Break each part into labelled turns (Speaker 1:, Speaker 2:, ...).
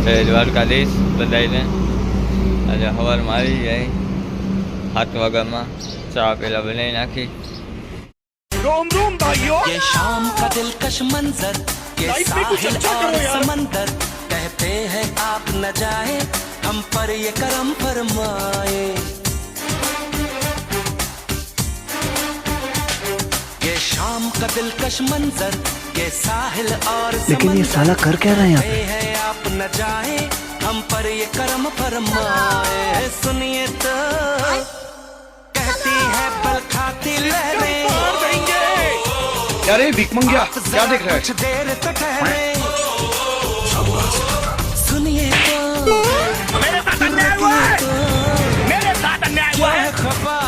Speaker 1: જય દ્વારકાધીશ બધાને. આજે સવારમાં આવી જાય 7 વાગ્યામાં ચા પેલા બનાવી નાખી.
Speaker 2: रोम रोम भाइयों,
Speaker 3: ये शाम का दिलकश मंजर, ये साहिल और समंदर, कहते हैं आप न जाए, हम पर ये करम फरमाए. ये शाम का दिलकश मंजर, ये साहिल और
Speaker 4: लेकिन ये साला कर क्या रहे हैं
Speaker 3: कहते हैं आप न जाए, हम पर ये करम फरमाए. सुनिए तो कहती है पल खाती लहरें,
Speaker 2: अरे भीख मंगिया क्या देख रहा है?
Speaker 3: कुछ देर तो ठहरे, सुनिए तो
Speaker 2: मेरे साथ अन्याय हुआ है, मेरे साथ अन्याय हुआ है।
Speaker 3: खफा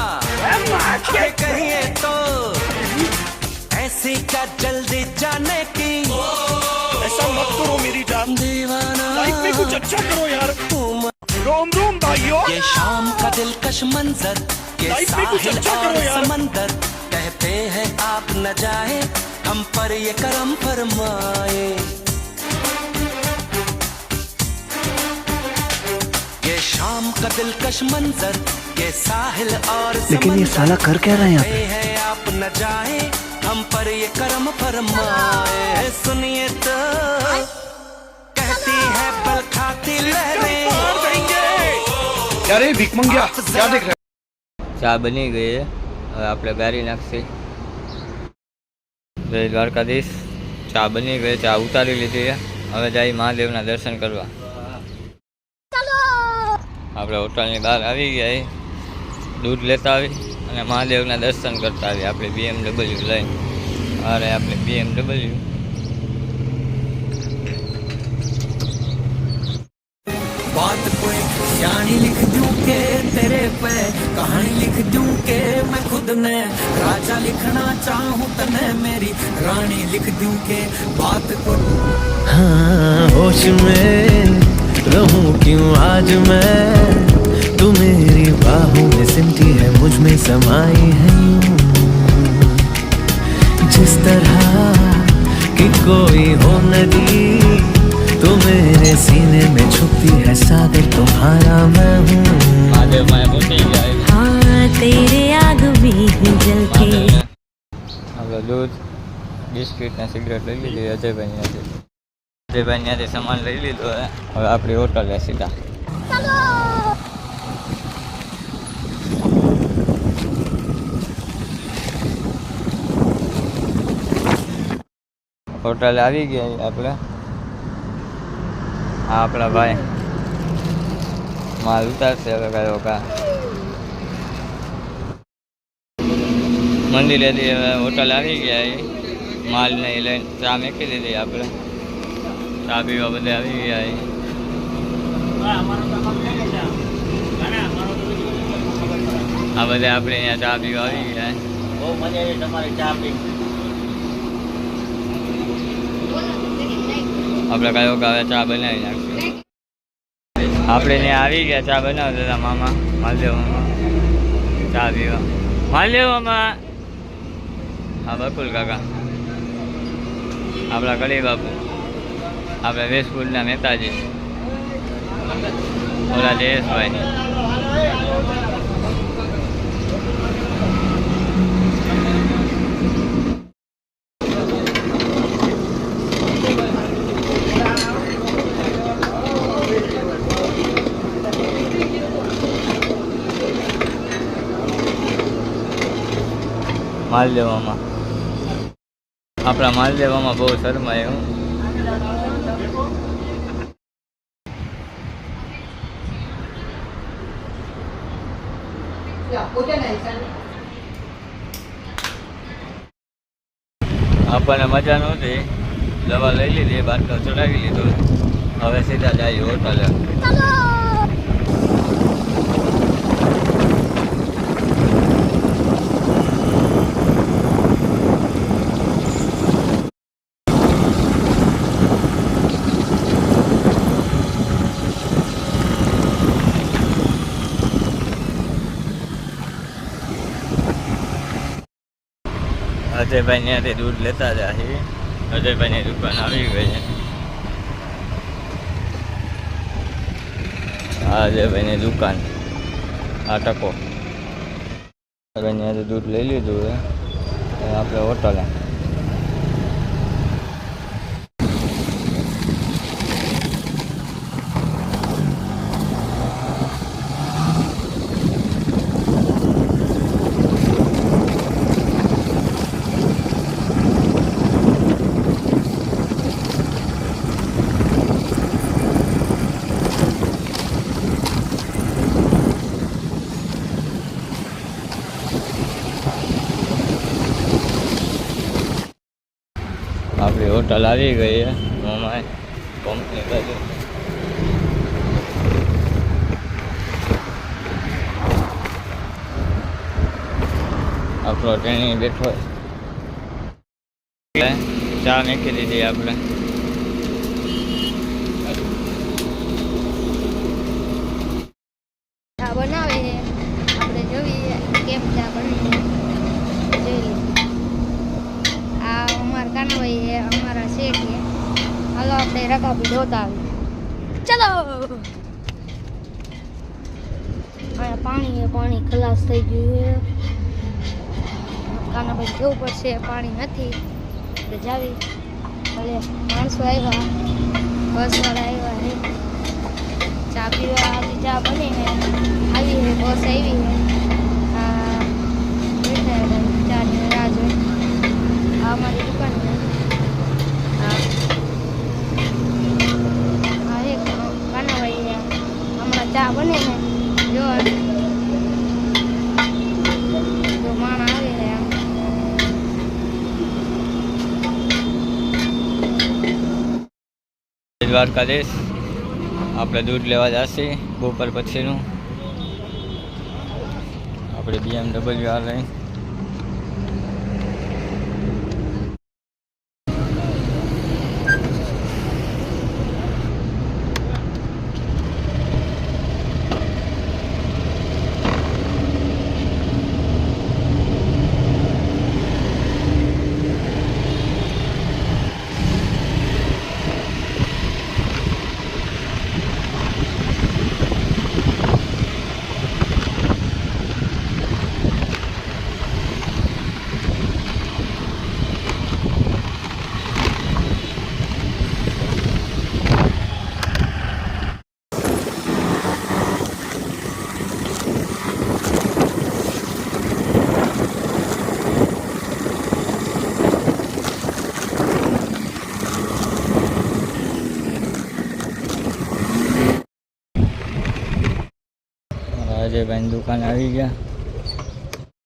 Speaker 2: के
Speaker 3: कहिए तो ऐसी क्या जल्दी जाने की,
Speaker 2: ऐसा मत करो मेरी जान,
Speaker 3: दीवाना
Speaker 2: लाइफ में कुछ अच्छा करो यार. रोम रोम भाइयों,
Speaker 3: ये शाम का दिलकश मंजर, ये
Speaker 2: लाइफ में कुछ
Speaker 3: साहिल
Speaker 2: अच्छा
Speaker 3: और
Speaker 2: करो यार.
Speaker 3: समंदर, कहते हैं आप न जाए, हम पर ये करम फरमाए. ये शाम का दिलकश मंजर, ये साहिल और
Speaker 4: लेकिन ये साला कर क्या रहे हैं
Speaker 3: कहते हैं आप न जाए, हम पर ये करम फरमाए. सुनिए तो कहती है पल खाती लहरें,
Speaker 2: अरे भीख मंगिया क्या देख रहा है?
Speaker 1: ચા બની ગઈ છે, હવે આપણે ગાળી નાખશે. જય દ્વારકાધીશ. ચા બની ગઈ, ચા ઉતારી લીધી છે. હવે જઈ મહાદેવના દર્શન કરવા. આપણે હોટલની બહાર આવી ગયા, દૂધ લેતા આવી અને મહાદેવના દર્શન કરતા આવી. આપણે BMW લઈને અરે આપણે BMW.
Speaker 3: बात कोई कहानी लिख दूं के तेरे पे, कहानी लिख दूं के मैं खुद ने राजा लिखना चाहूं तने मेरी रानी लिख दूं के बात को.
Speaker 4: हाँ होश में रहूं क्यों आज मैं, तू मेरी बाहों में सिमटी है, मुझ में समाई है यूं, जिस तरह कि कोई हो नदी, तो मेरे सीने में छुपती है सागर तुम्हारा मैं हूँ.
Speaker 1: મહાદેવમાં પહોંચી ગયા.
Speaker 5: हाँ तेरे आग में ही जल के.
Speaker 1: આપણે દૂધ બિસ્કિટ ને સિગરેટ લઈ લીધી અજયભાઈ ત્યાંથી સામાન લઈ લીધો. હવે આપણી હોટલે સીધા. હોટલે આવી ગયા આપણે. આ આપણા ભાઈ માલ ઉતારશે. હવે કયો કા મંદિરેથી હવે હોટલ આવી ગયા. માલ નહીં લઈને ચા મેકી દીધી આપણે. ચા પીવા બધે આવી ગયા. આ બધે આપણે અહીંયા ચા પીવા આવી ગયા. બહુ મજા આવી તમારી ચા પી. આપણે કયો કે હવે ચા બનાવી નાખીએ. આપણે ત્યાં આવી ગયા, ચા બનાવતા હતા મામા માલદેવ મામા ચા પીવા. માલદેવ મામા હા બકુલ કાકા, આપણા કડી બાપુ, આપણા વેસપુરના મહેતાજી, ઓલા જયેશભાઈ. માલદેવામાં આપણા માલદેવામાં બહુ શરમાય. હું આપણને મજા નહોતી, દવા લઈ લીધી, બાટલો ચડાવી લીધો. હવે સીધા જાય હોટલે. અજયભાઈ ત્યાંથી દૂધ લેતા જાય. અજયભાઈની દુકાન આવી ગઈ છે. આ છે ભાઈની દુકાન, આ ટકો ભાઈ દૂધ લઈ લીધું છે. હવે આપણે હોટલે આપણી હોટલ આવી ગઈ છે મોમાય કંપની બાજુ. આપણો ટ્રેનિંગ બેઠો એટલે ચા મૂકી દીધી આપણે.
Speaker 6: ચા બનાવે છે, આપણે જોઈએ કેમ ચા બને છે, જોઈ લઈએ. આ અમારા કાનાભાઈ છે, અમારા શેઠ છે. હાલો આપણે રકાબી જોતા આવીએ. ચલો. અહીંયા પાણી ખલાસ થઈ ગયું છે. કાનાભાઈ જવું પડશે, પાણી નથી એટલે જાવી. ભલે માણસો આવ્યા, બસવાળા આવ્યા છે. ચા પીવા આવી, ચા બની ને આવી છે, બસ આવી છે. ચાની રાહ જોઈ. આ અમારી દુકાન છે. હા એક કાનાભાઈ છે, હમણાં ચા બને છે. જો માણસ આવી રહ્યા.
Speaker 1: દ્વારકાધીશ આપણે દૂધ લેવા જશે બપોર પછીનું. આપણે BMW આ લઈ અજયભાઈની દુકાન આવી ગયા.